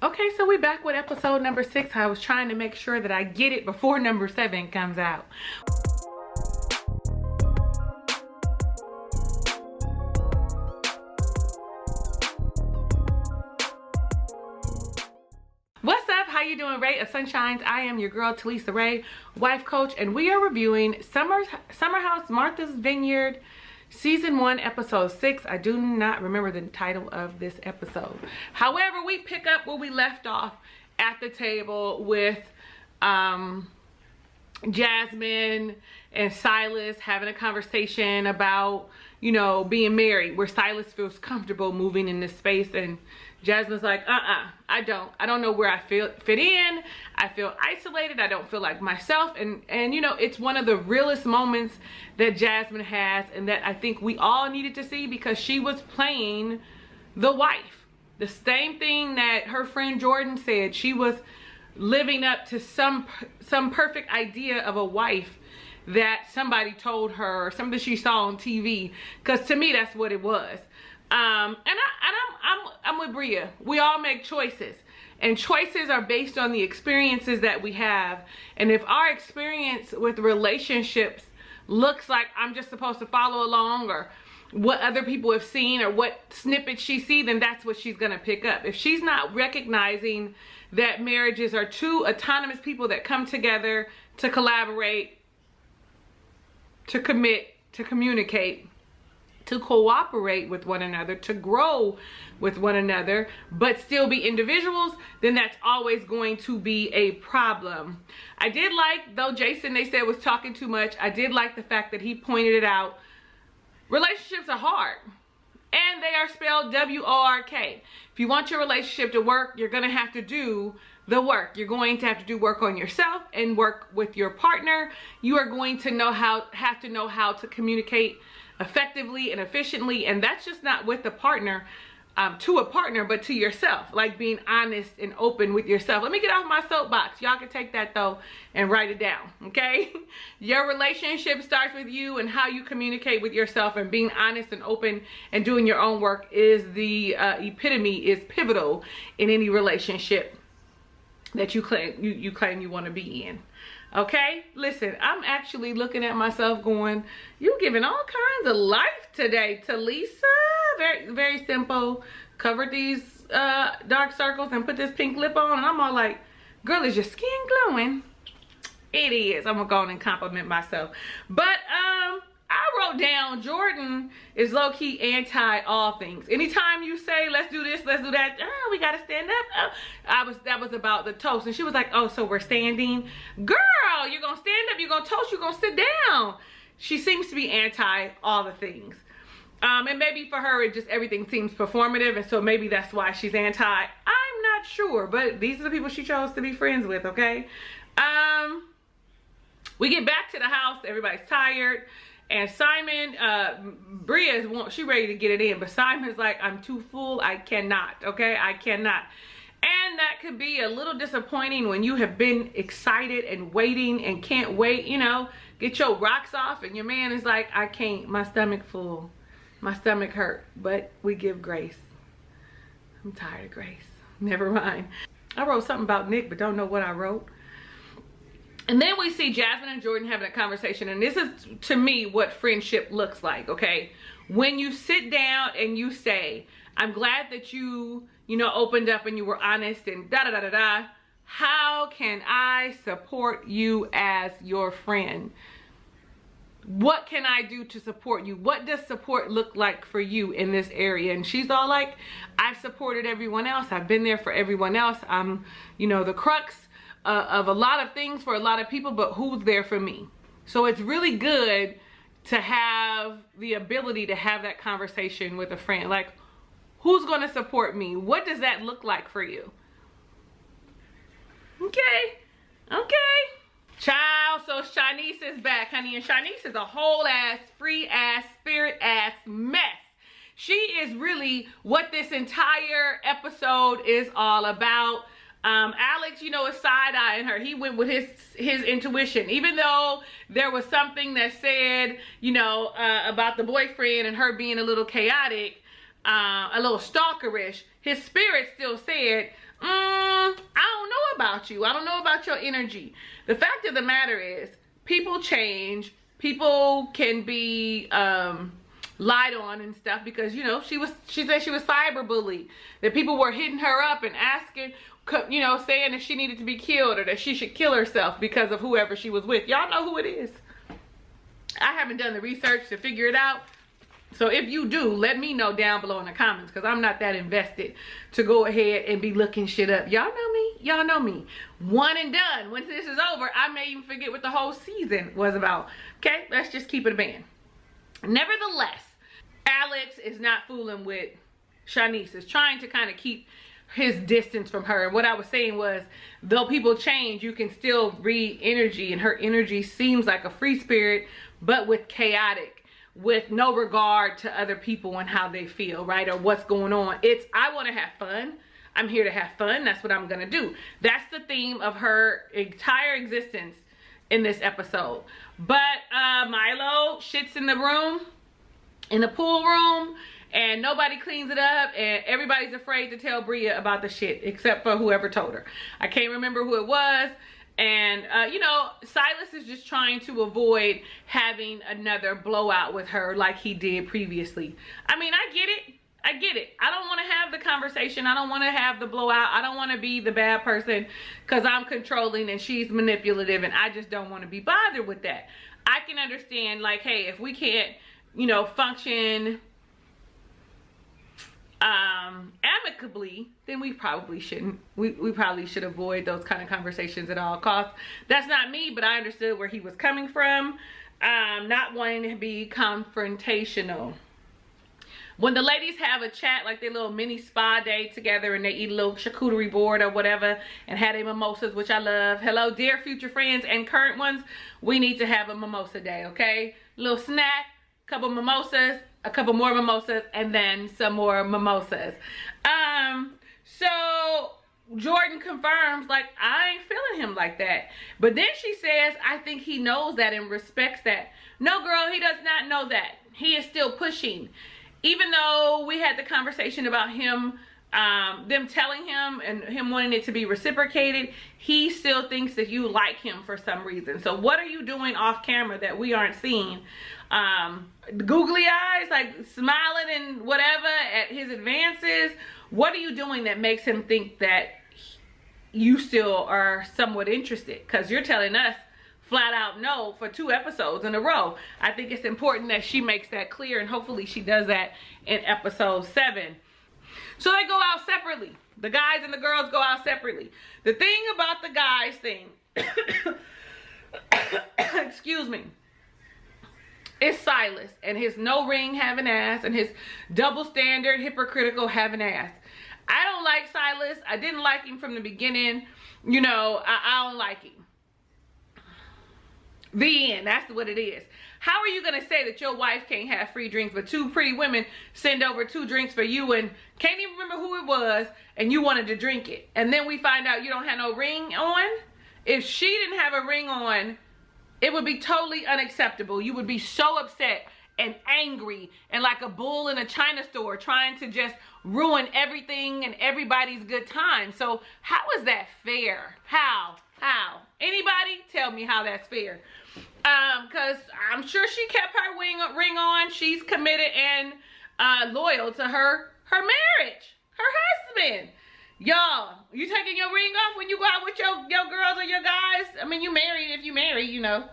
Okay, so we're back with episode number 6. I was trying to make sure that I get it before number 7 comes out. What's up? How you doing, Ray of Sunshines? I am your girl, Talisa Ray, wife coach, and we are reviewing Summer House Martha's Vineyard Season 1, Episode 6. I do not remember the title of this episode. However, we pick up where we left off at the table with Jasmine and Silas having a conversation about, you know, being married, where Silas feels comfortable moving in this space, and Jasmine's like, I don't know where I fit in. I feel isolated. I don't feel like myself. And you know, it's one of the realest moments that Jasmine has, and that I think we all needed to see, because she was playing the wife. The same thing that her friend Jordan said. She was living up to some perfect idea of a wife that somebody told her, or something she saw on TV. Because to me, that's what it was. And I'm with Bria. We all make choices, and choices are based on the experiences that we have. And if our experience with relationships looks like I'm just supposed to follow along, or what other people have seen, or what snippets she sees, then that's what she's gonna pick up. If she's not recognizing that marriages are two autonomous people that come together to collaborate, to commit, to communicate, to cooperate with one another, to grow with one another, but still be individuals, then that's always going to be a problem. I did like, though Jason, they said, was talking too much, I did like the fact that he pointed it out. Relationships are hard, and they are spelled W-O-R-K. If you want your relationship to work, you're gonna have to do the work. You're going to have to do work on yourself and work with your partner. You are going to have to know how to communicate effectively and efficiently, and that's just not with a partner, to a partner, but to yourself. Like being honest and open with yourself. Let me get off my soapbox. Y'all can take that though and write it down, okay? Your relationship starts with you, and how you communicate with yourself, and being honest and open and doing your own work is the epitome, is pivotal in any relationship that you claim you want to be in. Okay, listen, I'm actually looking at myself going, you giving all kinds of life today, Talisa. Very, very simple. Covered these dark circles and put this pink lip on, and I'm all like, girl, is your skin glowing? It is. I'm gonna go on and compliment myself. But I wrote down, Jordan is low-key anti all things. Anytime you say, let's do this, let's do that, we gotta stand up. That was about the toast. And she was like, oh, so we're standing? Girl, you're gonna stand up, you're gonna toast, you're gonna sit down. She seems to be anti all the things. And maybe for her, it just, everything seems performative, and so maybe that's why she's anti. I'm not sure, but these are the people she chose to be friends with, okay? We get back to the house, everybody's tired. And Simon, she ready to get it in, but Simon's like, I'm too full, I cannot, okay? I cannot. And that could be a little disappointing when you have been excited and waiting and can't wait, you know, get your rocks off, and your man is like, I can't, my stomach full, my stomach hurt. But we give grace. I'm tired of grace. Never mind. I wrote something about Nick, but don't know what I wrote. And then we see Jasmine and Jordan having a conversation, and this is, to me, what friendship looks like, okay? When you sit down and you say, I'm glad that you know, opened up and you were honest and da-da-da-da-da. How can I support you as your friend? What can I do to support you? What does support look like for you in this area? And she's all like, I've supported everyone else. I've been there for everyone else. I'm, you know, the crux of a lot of things for a lot of people, but who's there for me? So it's really good to have the ability to have that conversation with a friend. Like, who's going to support me? What does that look like for you? Okay. Child, so Shanice is back, honey, and Shanice is a whole ass, free ass, spirit ass mess. She is really what this entire episode is all about. Alex, you know, is side-eyeing her. He went with his intuition, even though there was something that said, you know, about the boyfriend and her being a little chaotic, a little stalkerish. His spirit still said, about you. I don't know about your energy. The fact of the matter is, people change. People can be lied on and stuff because, you know, she said she was cyberbullied. That people were hitting her up and asking, you know, saying that she needed to be killed or that she should kill herself because of whoever she was with. Y'all know who it is. I haven't done the research to figure it out. So if you do, let me know down below in the comments, because I'm not that invested to go ahead and be looking shit up. Y'all know me. Y'all know me. One and done. Once this is over, I may even forget what the whole season was about. Okay, let's just keep it a band. Nevertheless, Alex is not fooling with Shanice. Is trying to kind of keep his distance from her. And what I was saying was, though people change, you can still read energy, and her energy seems like a free spirit, but with chaotic, with no regard to other people and how they feel, right? Or what's going on. It's, I want to have fun. I'm here to have fun. That's what I'm going to do. That's the theme of her entire existence in this episode. But Milo shits in the room, in the pool room, and nobody cleans it up, and everybody's afraid to tell Bria about the shit, except for whoever told her. I can't remember who it was. And, you know, Silas is just trying to avoid having another blowout with her like he did previously. I mean, I get it. I get it. I don't want to have the conversation. I don't want to have the blowout. I don't want to be the bad person because I'm controlling and she's manipulative, and I just don't want to be bothered with that. I can understand, like, hey, if we can't, you know, function amicably, then we probably shouldn't. We probably should avoid those kind of conversations at all costs. That's not me, but I understood where he was coming from. Not wanting to be confrontational. When the ladies have a chat, like their little mini spa day together, and they eat a little charcuterie board or whatever, and have their mimosas, which I love. Hello, dear future friends and current ones. We need to have a mimosa day, okay? Little snack, couple mimosas, a couple more mimosas, and then some more mimosas. So Jordan confirms, like, I ain't feeling him like that. But then she says, I think he knows that and respects that. No, girl, he does not know that. He is still pushing. Even though we had the conversation about him, them telling him and him wanting it to be reciprocated, he still thinks that you like him for some reason. So what are you doing off camera that we aren't seeing? Googly eyes, like smiling and whatever at his advances. What are you doing that makes him think that you still are somewhat interested? Because you're telling us flat out no for 2 episodes in a row. I think it's important that she makes that clear, and hopefully she does that in episode 7. So they go out separately. The guys and the girls go out separately. The thing about the guys thing, excuse me, is Silas and his no ring having ass and his double standard hypocritical having ass. I don't like Silas. I didn't like him from the beginning. You know, I don't like him. The end. That's what it is. How are you going to say that your wife can't have free drinks, but 2 pretty women send over 2 drinks for you and can't even remember who it was, and you wanted to drink it? And then we find out you don't have no ring on? If she didn't have a ring on, it would be totally unacceptable. You would be so upset and angry and like a bull in a china store trying to just ruin everything and everybody's good time. So how is that fair? How? Anybody tell me how that's fair? Because I'm sure she kept her ring on. She's committed and loyal to her marriage, her husband. Y'all, you taking your ring off when you go out with your girls or your guys? I mean, you married if you marry, you know.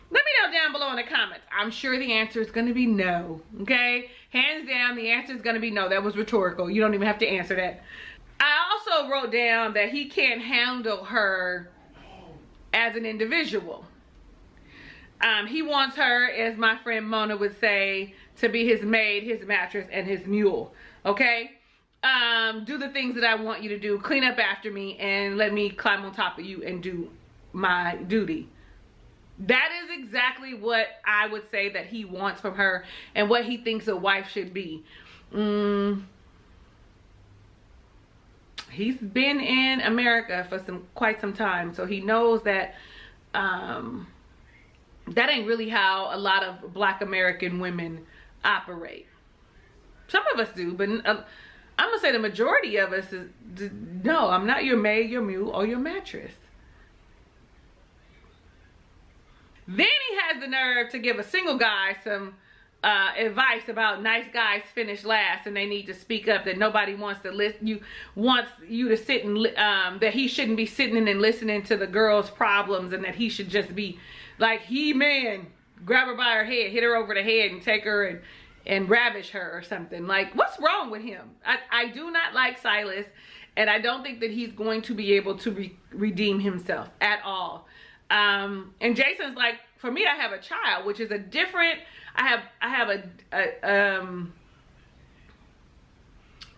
Let me know down below in the comments. I'm sure the answer is going to be no, okay? Hands down, the answer is going to be no. That was rhetorical. You don't even have to answer that. I also wrote down that he can't handle her as an individual. He wants her, as my friend Mona would say, to be his maid, his mattress, and his mule, okay? Do the things that I want you to do. Clean up after me and let me climb on top of you and do my duty. That is exactly what I would say that he wants from her and what he thinks a wife should be. He's been in America for quite some time, so he knows that that ain't really how a lot of Black American women operate. Some of us do, but I'm gonna say the majority of us is, no, I'm not your maid, your mule, or your mattress. Then he has the nerve to give a single guy some advice about nice guys finish last, and they need to speak up, that nobody wants to listen. Wants you to sit and that he shouldn't be sitting and listening to the girl's problems, and that he should just be like He-Man, grab her by her head, hit her over the head, and take her and ravish her or something. Like, what's wrong with him? I do not like Silas, and I don't think that he's going to be able to redeem himself at all. And Jason's like, for me, I have a child, which is a different, I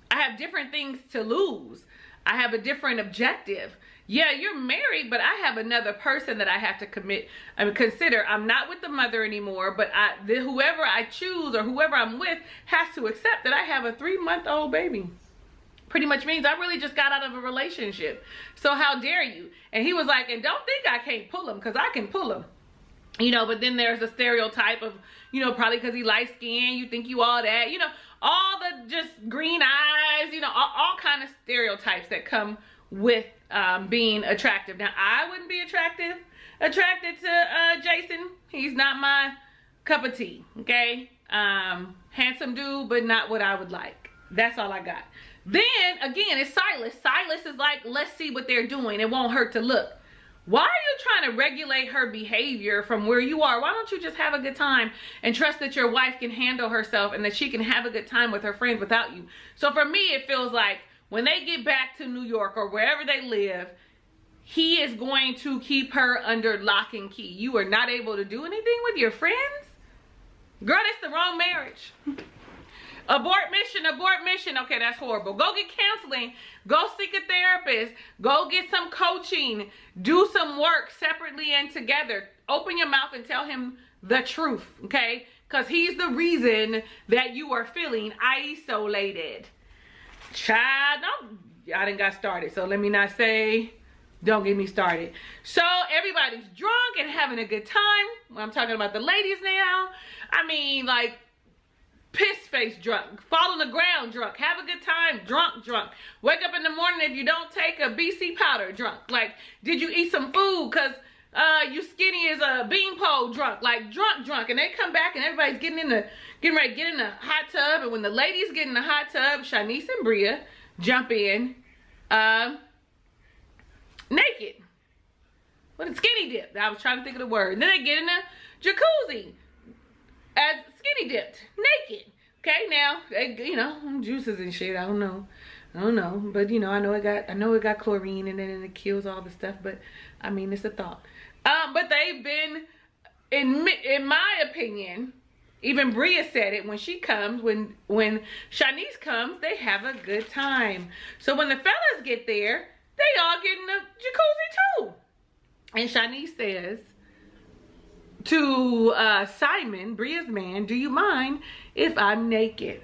have different things to lose. I have a different objective. Yeah, you're married, but I have another person that I have to consider. I'm not with the mother anymore, but whoever I choose or whoever I'm with has to accept that I have a 3-month-old baby. Pretty much means I really just got out of a relationship. So how dare you? And he was like, and don't think I can't pull him, because I can pull him. You know, but then there's a stereotype of, you know, probably because he light skinned, you think you all that, you know, all the just green eyes, you know, all kind of stereotypes that come with being attractive. Now, I wouldn't be attracted to Jason. He's not my cup of tea, okay? Handsome dude, but not what I would like. That's all I got. Then, again, it's Silas. Silas is like, let's see what they're doing. It won't hurt to look. Why are you trying to regulate her behavior from where you are? Why don't you just have a good time and trust that your wife can handle herself and that she can have a good time with her friends without you? So for me, it feels like when they get back to New York or wherever they live, he is going to keep her under lock and key. You are not able to do anything with your friends? Girl, that's the wrong marriage. Abort mission, abort mission. Okay, that's horrible. Go get counseling. Go seek a therapist. Go get some coaching. Do some work separately and together. Open your mouth and tell him the truth, okay? Because he's the reason that you are feeling isolated. Child, I done got started, so let me not say, don't get me started. So everybody's drunk and having a good time. Well, I'm talking about the ladies now. I mean, like, piss face drunk, fall on the ground drunk, have a good time drunk, wake up in the morning if you don't take a BC powder drunk. Like, did you eat some food because you skinny as a beanpole drunk, like drunk, and they come back and everybody's getting ready to get in the hot tub, and when the ladies get in the hot tub, Shanice and Bria jump in naked with a skinny dip. I was trying to think of the word. And then they get in the jacuzzi as skinny dipped, naked. Okay, now they, you know, juices and shit. I don't know, but you know, I know it got chlorine in it and it kills all the stuff. But I mean, it's a thought. But they've been, in my opinion, even Bria said it when she comes, when Shanice comes, they have a good time. So when the fellas get there, they all get in the jacuzzi too. And Shanice says to Simon, Bria's man, do you mind if I'm naked?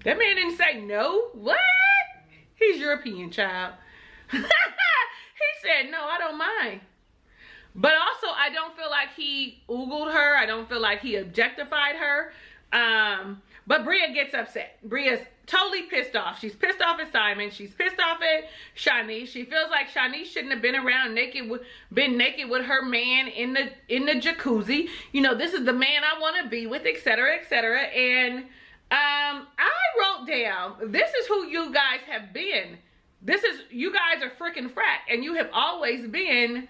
That man didn't say no. What? He's European, child. He said, no, I don't mind. But also, I don't feel like he oogled her. I don't feel like he objectified her. But Bria gets upset. Bria's totally pissed off. She's pissed off at Simon. She's pissed off at Shanice. She feels like Shanice shouldn't have been around been naked with her man in the jacuzzi. You know, this is the man I want to be with, etc., etc. And I wrote down, this is who you guys have been. You guys are freaking frat, and you have always been,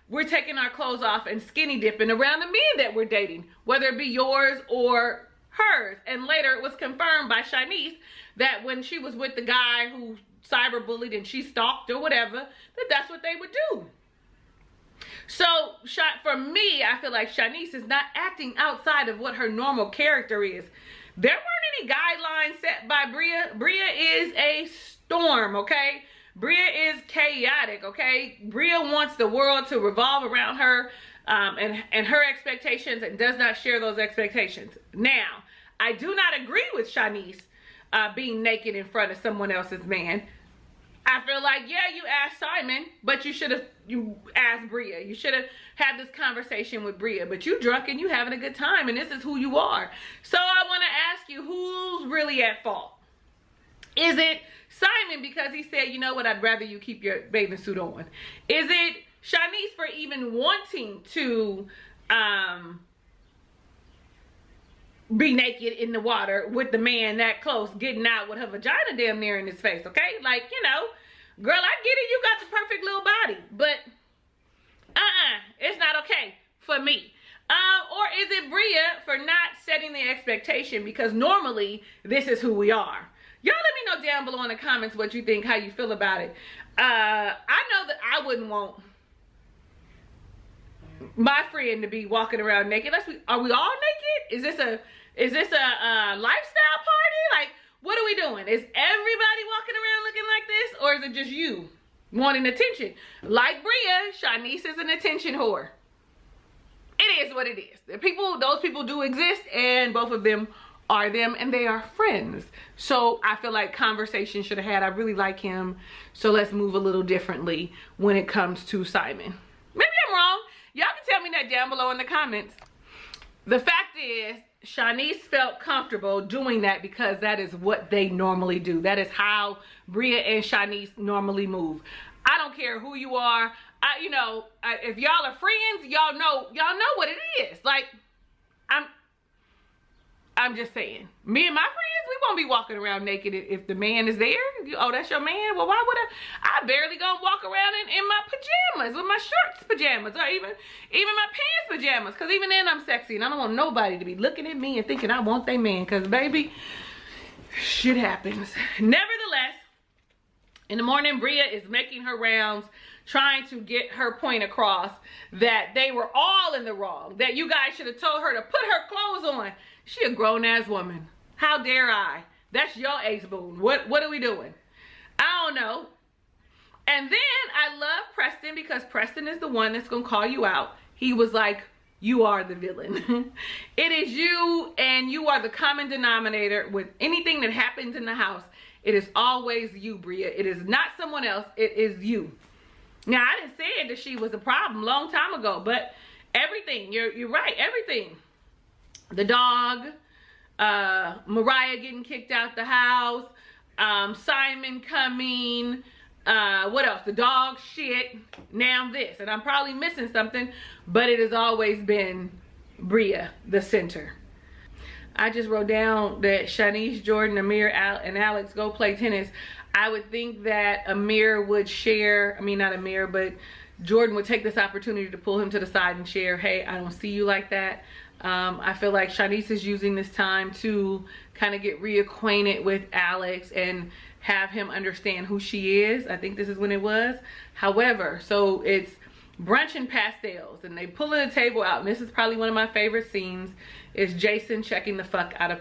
we're taking our clothes off and skinny dipping around the men that we're dating, whether it be yours or hers. And later it was confirmed by Shanice that when she was with the guy who cyberbullied and she stalked or whatever, that's what they would do. So for me, I feel like Shanice is not acting outside of what her normal character is. There weren't any guidelines set by Bria. Bria is a storm, okay? Bria is chaotic, okay? Bria wants the world to revolve around her and her expectations, and does not share those expectations. Now, I do not agree with Shanice being naked in front of someone else's man. I feel like, yeah, you asked Simon, but you asked Bria. You should have had this conversation with Bria, but you drunk and you having a good time, and this is who you are. So I want to ask you, who's really at fault? Is it Simon because he said, you know what, I'd rather you keep your bathing suit on? Is it Shanice for even wanting to be naked in the water with the man that close, getting out with her vagina damn near in his face, okay? Like, you know, girl, I get it, you got the perfect little body, but it's not okay for me. Or is it Bria for not setting the expectation, because normally this is who we are? Y'all let me know down below in the comments what you think, how you feel about it. I know that I wouldn't want my friend to be walking around naked. Are we all naked? Is this a lifestyle party? Like, what are we doing? Is everybody walking around looking like this, or is it just you wanting attention? Like Bria, Shanice is an attention whore. It is what it is. Those people do exist, and both of them are them, and they are friends. So I feel like conversation should have had. I really like him, so let's move a little differently when it comes to Simon. Maybe I'm wrong. Y'all can tell me that down below in the comments. The fact is, Shanice felt comfortable doing that because that is what they normally do. That is how Bria and Shanice normally move. I don't care who you are. If y'all are friends, y'all know what it is. Like, I'm just saying, me and my friends, we won't be walking around naked if the man is there. Oh, that's your man? Well, why would I barely gonna walk around in my pajamas, with my shorts pajamas, or even my pants pajamas, because even then I'm sexy, and I don't want nobody to be looking at me and thinking I want their man, because baby, shit happens. Nevertheless, in the morning, Bria is making her rounds, trying to get her point across that they were all in the wrong, that you guys should have told her to put her clothes on. She a grown-ass woman. How dare I? That's your ace boon. What are we doing? I don't know. And then I love Preston, because Preston is the one that's gonna call you out. He was like, you are the villain. It is you, and you are the common denominator with anything that happens in the house. It is always you, Bria. It is not someone else. It is you. Now, I didn't say that she was a problem a long time ago, but everything, you're right, everything. The dog, Mariah getting kicked out the house, Simon coming, what else? The dog shit, now this. And I'm probably missing something, but it has always been Bria, the center. I just wrote down that Shanice, Jordan, Amir, and Alex go play tennis. I would think that Amir would share, not Amir, but Jordan would take this opportunity to pull him to the side and share, hey, I don't see you like that. I feel like Shanice is using this time to kind of get reacquainted with Alex and have him understand who she is. I think this is when it was. However, so it's brunch and pastels, and they pulling the table out, and this is probably one of my favorite scenes, is Jason checking the fuck out of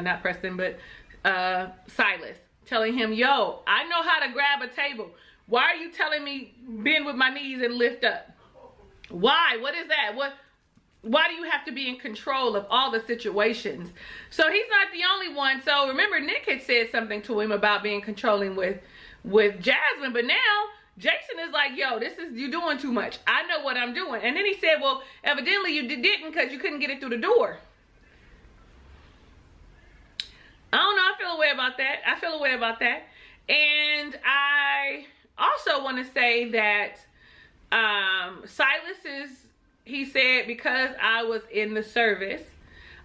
not Preston, but Silas, telling him, yo, I know how to grab a table. Why are you telling me bend with my knees and lift up? Why? What is that? Why do you have to be in control of all the situations? So he's not the only one. So remember, Nick had said something to him about being controlling with Jasmine, but now Jason is like, yo, you doing too much. I know what I'm doing. And then he said, well, evidently you didn't, because you couldn't get it through the door. I don't know. I feel a way about that. And I also want to say that Silas he said, because I was in the service,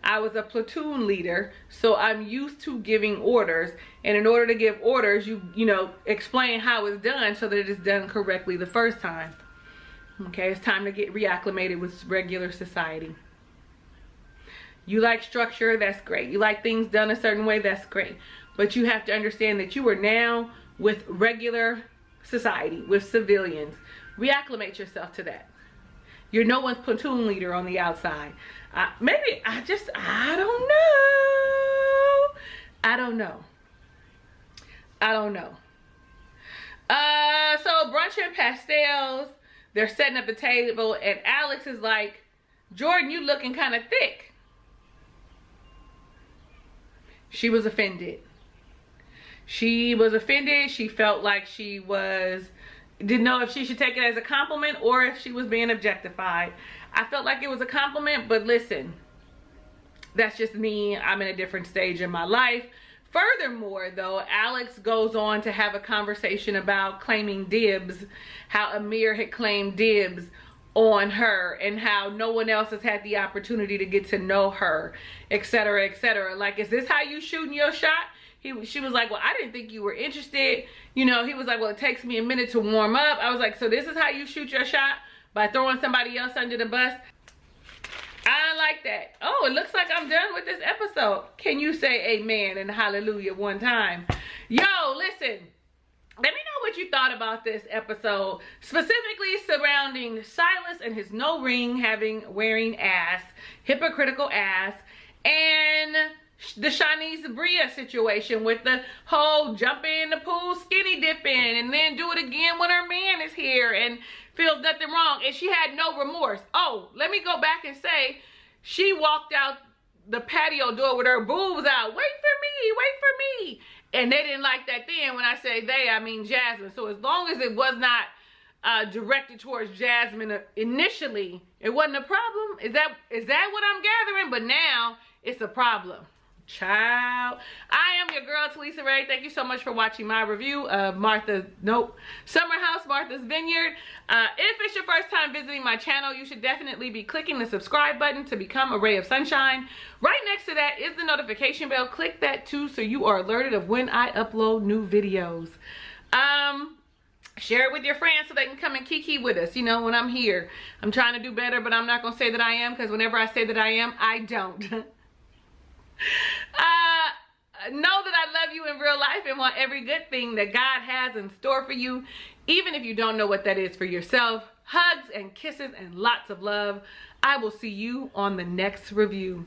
I was a platoon leader, so I'm used to giving orders. And in order to give orders, you explain how it's done so that it is done correctly the first time. Okay, it's time to get reacclimated with regular society. You like structure, that's great. You like things done a certain way, that's great. But you have to understand that you are now with regular society, with civilians. Reacclimate yourself to that. You're no one's platoon leader on the outside. I don't know. So brunch and pastels, they're setting up the table, and Alex is like, Jordan, you looking kind of thick. She was offended. She was offended. She felt like she didn't know if she should take it as a compliment or if she was being objectified. I felt like it was a compliment, but listen, that's just me. I'm in a different stage in my life. Furthermore, though, Alex goes on to have a conversation about claiming dibs, how Amir had claimed dibs on her and how no one else has had the opportunity to get to know her, etc., etc. Like, is this how you shooting your shot? She was like, well, I didn't think you were interested. You know, he was like, well, it takes me a minute to warm up. I was like, so this is how you shoot your shot? By throwing somebody else under the bus? I like that. Oh, it looks like I'm done with this episode. Can you say amen and hallelujah one time? Yo, listen. Let me know what you thought about this episode, specifically surrounding Silas and his no ring wearing ass, hypocritical ass, and the Shanice Bria situation with the whole jump in the pool, skinny dipping, and then do it again when her man is here and feels nothing wrong. And she had no remorse. Oh, let me go back and say, she walked out the patio door with her boobs out. Wait for me, wait for me. And they didn't like that then. When I say they, I mean Jasmine. So as long as it was not directed towards Jasmine initially, it wasn't a problem. Is that what I'm gathering? But now it's a problem. Child, I am your girl Talisa Ray. Thank you so much for watching my review of Summer House Martha's Vineyard. If it's your first time visiting my channel, you should definitely be clicking the subscribe button to become a ray of sunshine. Right next to that is the notification bell. Click that too so you are alerted of when I upload new videos. Share it with your friends so they can come and kiki with us, you know, when I'm here. I'm trying to do better, but I'm not gonna say that I am, because whenever I say that I am, I don't. Know that I love you in real life and want every good thing that God has in store for you, even if you don't know what that is for yourself. Hugs and kisses and lots of love. I will see you on the next review.